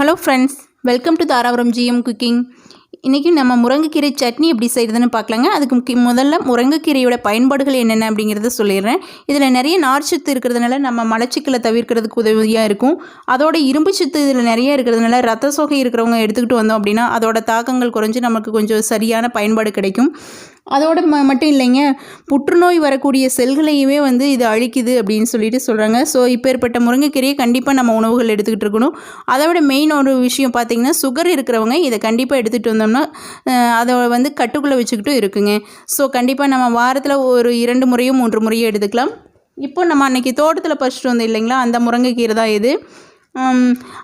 Hello friends, welcome to Dharapuram GM cooking. இன்றைக்கி நம்ம முருங்கைக்கீரை சட்னி எப்படி செய்கிறதுன்னு பார்க்கலாங்க. அதுக்கு முதல்ல முருங்கைக்கீரையோட பயன்பாடுகள் என்னென்ன அப்படிங்கிறத சொல்லிடுறேன். இதில் நிறைய நார்ச்சத்து இருக்கிறதுனால நம்ம மலச்சிக்கலை தவிர்க்கிறதுக்கு உதவியாக இருக்கும். அதோட இரும்பு சத்து இதில் நிறைய இருக்கிறதுனால ரத்த சோகை இருக்கிறவங்க எடுத்துக்கிட்டு வந்தோம் அப்படின்னா அதோட தாக்கங்கள் குறைஞ்சி நமக்கு கொஞ்சம் சரியான பயன்பாடு கிடைக்கும். அதோட மட்டும் இல்லைங்க, புற்றுநோய் வரக்கூடிய செல்களையுமே இது அழிக்குது அப்படின்னு சொல்கிறாங்க. ஸோ இப்பேற்பட்ட முருங்கைக்கீரையை கண்டிப்பாக நம்ம உணவுகள் எடுத்துக்கிட்டு இருக்கணும். அதை விட மெயின் ஒரு விஷயம் பார்த்திங்கன்னா, சுகர் இருக்கிறவங்க இதை கண்டிப்பாக எடுத்துகிட்டு வந்தோம்னா அதை கட்டுக்குள்ளே வச்சுக்கிட்டும் இருக்குங்க. ஸோ கண்டிப்பாக நம்ம வாரத்தில் ஒரு 2 முறையோ 3 முறையோ எடுத்துக்கலாம். இப்போ நம்ம அன்றைக்கி தோட்டத்தில் பறிச்சிட்டு வந்தோம் இல்லைங்களா, அந்த முருங்கைக்கீரை தான் இது.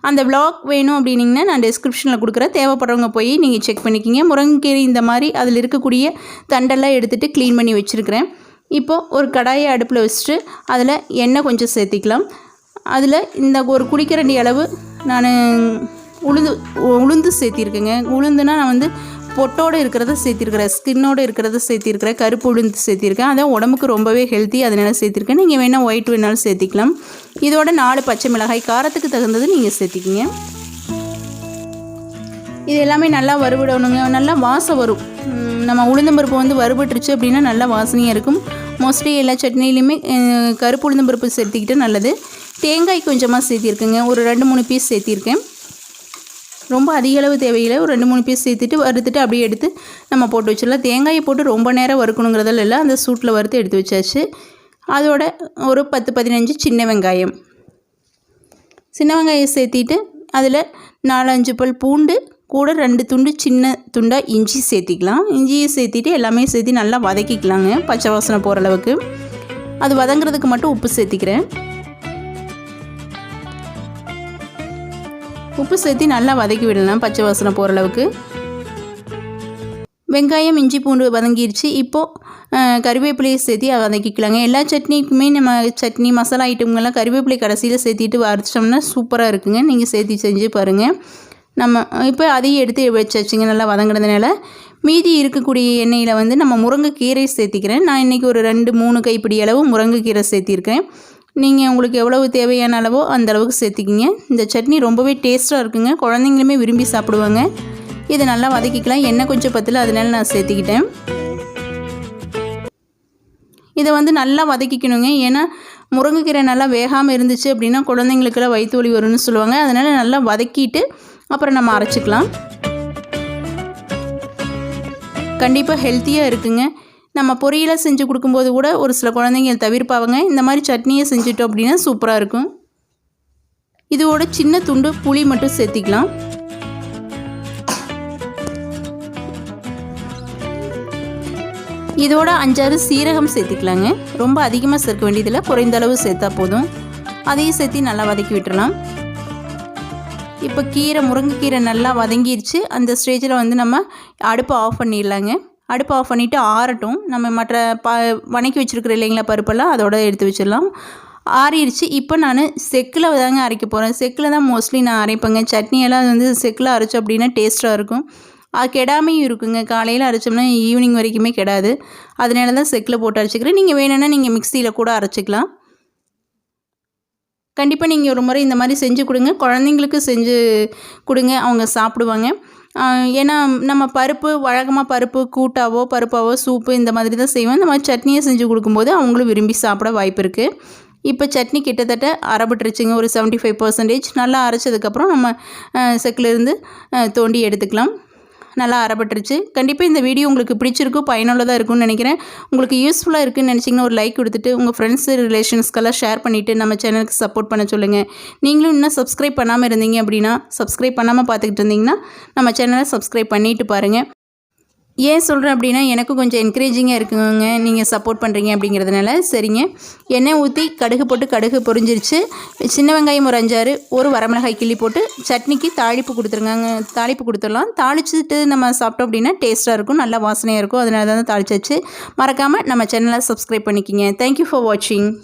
அந்த விளாக் வேணும் அப்படின்னிங்கன்னா நான் டிஸ்கிரிப்ஷனில் கொடுக்குறேன். தேவைப்படுறவங்க போய் நீங்கள் செக் பண்ணிக்கிங்க. முருங்கைக்கீரை இந்த மாதிரி அதில் இருக்கக்கூடிய தண்டெல்லாம் எடுத்துகிட்டு க்ளீன் பண்ணி வச்சுருக்கிறேன். இப்போது ஒரு கடாயை அடுப்பில் வச்சுட்டு அதில் எண்ணெய் கொஞ்சம் சேர்த்திக்கலாம். அதில் இந்த ஒரு குடிக்கரண்டி அளவு நான் உளுந்து சேர்த்திருக்கேங்க. உளுந்துனா நான் பொட்டோடு இருக்கிறத சேர்த்திருக்கிறேன், ஸ்கின்னோடு இருக்கிறத சேர்த்திருக்கிறேன், கருப்பு உளுந்து சேர்த்திருக்கேன். அதான் உடம்புக்கு ரொம்பவே ஹெல்த்தி, அதனால் சேர்த்திருக்கேன். நீங்கள் வேணால் ஒயிட் வேணாலும் சேர்த்திக்கலாம். இதோட 4 பச்சை மிளகாய் காரத்துக்கு தகுந்தது நீங்கள் சேர்த்திக்கிங்க. இது எல்லாமே நல்லா வறுவிடணுங்க. நல்லா வாசம் வரும். நம்ம உளுந்தம்பருப்பு வறுபட்டுருச்சு அப்படின்னா நல்லா வாசனையாக இருக்கும். மோஸ்ட்லி எல்லா சட்னிலையுமே கருப்பு உளுந்தம்பருப்பு சேர்த்திக்கிட்டு நல்லது. தேங்காய் கொஞ்சமாக சேர்த்திருக்குங்க. ஒரு 2-3 பீஸ் சேர்த்திருக்கேன். ரொம்ப அதிக அளவு தேவையில்லை. ஒரு 2-3 பீஸ் சேர்த்துட்டு வறுத்துட்டு அப்படியே எடுத்து நம்ம போட்டு வச்சிடலாம். தேங்காயை போட்டு ரொம்ப நேரம் வறுக்கணுங்கிறதால இல்லை, அந்த சூட்டில் வறுத்து எடுத்து வச்சாச்சு. அதோட ஒரு 10-15 சின்ன வெங்காயம் சேர்த்திட்டு அதில் 4-5 பல் பூண்டு கூட 2 துண்டு சின்ன துண்டாக இஞ்சி சேர்த்திக்கலாம். இஞ்சியை சேர்த்திட்டு எல்லாமே சேர்த்து நல்லா வதக்கிக்கலாங்க, பச்சை வாசனை போகிற அளவுக்கு. அது வதங்கிறதுக்கு மட்டும் உப்பு சேர்த்திக்கிறேன். உப்பு சேர்த்து நல்லா வதக்கி விடலாம், பச்சை வாசனை போகிற அளவுக்கு. வெங்காயம் இஞ்சி பூண்டு வதங்கிடுச்சு. இப்போது கறிவேப்பிலையை சேர்த்து வதக்கிக்கலாங்க. எல்லா சட்னிக்குமே நம்ம சட்னி மசாலா ஐட்டங்கள்லாம் கறிவேப்பிலை கடைசியில் சேர்த்திட்டு அரைச்சோம்னா சூப்பராக இருக்குங்க. நீங்கள் சேர்த்து செஞ்சு பாருங்கள். நம்ம இப்போ அதையும் எடுத்து வச்சாச்சுங்க. நல்லா வதங்கினதுனால மீதி இருக்கக்கூடிய எண்ணெயில் நம்ம முருங்கைக்கீரை சேர்த்திக்கிறேன். நான் இன்றைக்கி ஒரு 2-3 கைப்பிடி அளவு முருங்கைக்கீரை சேர்த்திருக்கேன். நீங்கள் உங்களுக்கு எவ்வளவு தேவையான அளவோ அந்த அளவுக்கு சேர்த்திக்கிங்க. இந்த சட்னி ரொம்பவே டேஸ்ட்டாக இருக்குங்க. குழந்தைங்களுமே விரும்பி சாப்பிடுவாங்க. இதை நல்லா வதக்கிக்கலாம். எண்ணெய் கொஞ்சம் பத்தல, அதனால நான் சேர்த்திக்கிட்டேன். இதை நல்லா வதக்கிக்கணுங்க. ஏன்னா முருங்கைக்கீரை நல்லா வேகாமல் இருந்துச்சு அப்படின்னா குழந்தைங்களுக்கெல்லாம் வயிற்று வலி வரும்னு சொல்லுவாங்க. அதனால் நல்லா வதக்கிட்டு அப்புறம் நம்ம அரைச்சிக்கலாம். கண்டிப்பாக ஹெல்த்தியாக இருக்குங்க. நம்ம பொரியலாக செஞ்சு கொடுக்கும்போது கூட ஒரு சில குழந்தைங்க தவிர்ப்பாங்க. இந்த மாதிரி சட்னியை செஞ்சுட்டோம் அப்படின்னா சூப்பராக இருக்கும். இதோட சின்ன துண்டு புளி மட்டும் சேர்த்திக்கலாம். இதோட 5-6 சீரகம் சேர்த்திக்கலாங்க. ரொம்ப அதிகமாக சேர்க்க வேண்டியதில்லை, குறைந்த அளவு சேர்த்தா போதும். அதையும் சேர்த்து நல்லா வதக்கி விட்டுறலாம். இப்போ முருங்கைக்கீரை நல்லா வதங்கிடுச்சு. அந்த ஸ்டேஜில் நம்ம அடுப்பை ஆஃப் பண்ணிடலாங்க. அடுப்பை ஆஃப் பண்ணிவிட்டு ஆறட்டும். நம்ம மற்ற வணக்கி வச்சுருக்கிற இல்லைங்களா பருப்பெல்லாம் அதோட எடுத்து வச்சிடலாம். ஆறிடுச்சு. இப்போ நான் செக்கில் தாங்க அரைக்க போகிறேன். செக்கில் தான் மோஸ்ட்லி நான் அரைப்பேங்க. சட்னியெல்லாம் செக்கில் அரைச்சோம் அப்படின்னா டேஸ்ட்டாக இருக்கும். அது கெடாமையும் இருக்குங்க. காலையில் அரைச்சோம்னா ஈவினிங் வரைக்குமே கெடாது. அதனால தான் செக்கில் போட்டு அரைச்சிக்கிறேன். நீங்கள் வேணும்னா நீங்கள் மிக்சியில் கூட அரைச்சிக்கலாம். கண்டிப்பாக நீங்கள் ஒரு முறை இந்த மாதிரி செஞ்சு கொடுங்க. குழந்தைங்களுக்கு செஞ்சு கொடுங்க, அவங்க சாப்பிடுவாங்க. ஏன்னா நம்ம பருப்பு வழக்கமாக பருப்பு கூட்டாவோ பருப்பாவோ சூப்பு இந்த மாதிரி தான் செய்வோம். இந்த மாதிரி சட்னியை செஞ்சு கொடுக்கும்போது அவங்களும் விரும்பி சாப்பிட வாய்ப்பு இருக்குது. இப்போ சட்னி கிட்டத்தட்ட அரைப்பட்டுருச்சுங்க. ஒரு 75% நல்லா அரைச்சதுக்கப்புறம் நம்ம செக்கிலேருந்து தோண்டி எடுத்துக்கலாம். நல்லா அரைப்பட்டுருச்சு. கண்டிப்பாக இந்த வீடியோ உங்களுக்கு பிடிச்சிருக்கும், பயனுள்ளதாக இருக்கும்னு நினைக்கிறேன். உங்களுக்கு யூஸ்ஃபுல்லாக இருக்குன்னு நினச்சிங்கன்னா ஒரு லைக் கொடுத்துட்டு உங்கள் ஃப்ரெண்ட்ஸு ரிலேஷன்ஸ்க்கெல்லாம் ஷேர் பண்ணிவிட்டு நம்ம சேனலுக்கு சப்போர்ட் பண்ண சொல்லுங்கள். நீங்களும் இன்னும் சப்ஸ்கிரைப் பண்ணாமல் இருந்தீங்க அப்படின்னா, சப்ஸ்கிரைப் பண்ணாமல் பார்த்துக்கிட்டு இருந்தீங்கன்னா நம்ம சேனலை சப்ஸ்கிரைப் பண்ணிவிட்டு பாருங்கள். ஏன் சொல்கிறேன் அப்படின்னா எனக்கும் கொஞ்சம் என்கரேஜிங்காக இருக்குங்க, நீங்கள் சப்போர்ட் பண்ணுறீங்க அப்படிங்கிறதுனால. சரிங்க, எண்ணெய் ஊற்றி கடுகு போட்டு கடுகு பொரிஞ்சிருச்சு. சின்ன வெங்காயம் ஒரு 5-6, ஒரு வரமிளகாய் கிள்ளி போட்டு சட்னிக்கு தாளிப்பு கொடுத்துடலாம். தாளிச்சுட்டு நம்ம சாப்பிட்டோம் அப்படின்னா டேஸ்ட்டாக இருக்கும், நல்லா வாசனையாக இருக்கும். அதனால தான் தாளிச்சாச்சு. மறக்காமல் நம்ம சேனலை சப்ஸ்கிரைப் பண்ணிக்கிங்க. தேங்க்யூ ஃபார் வாட்சிங்.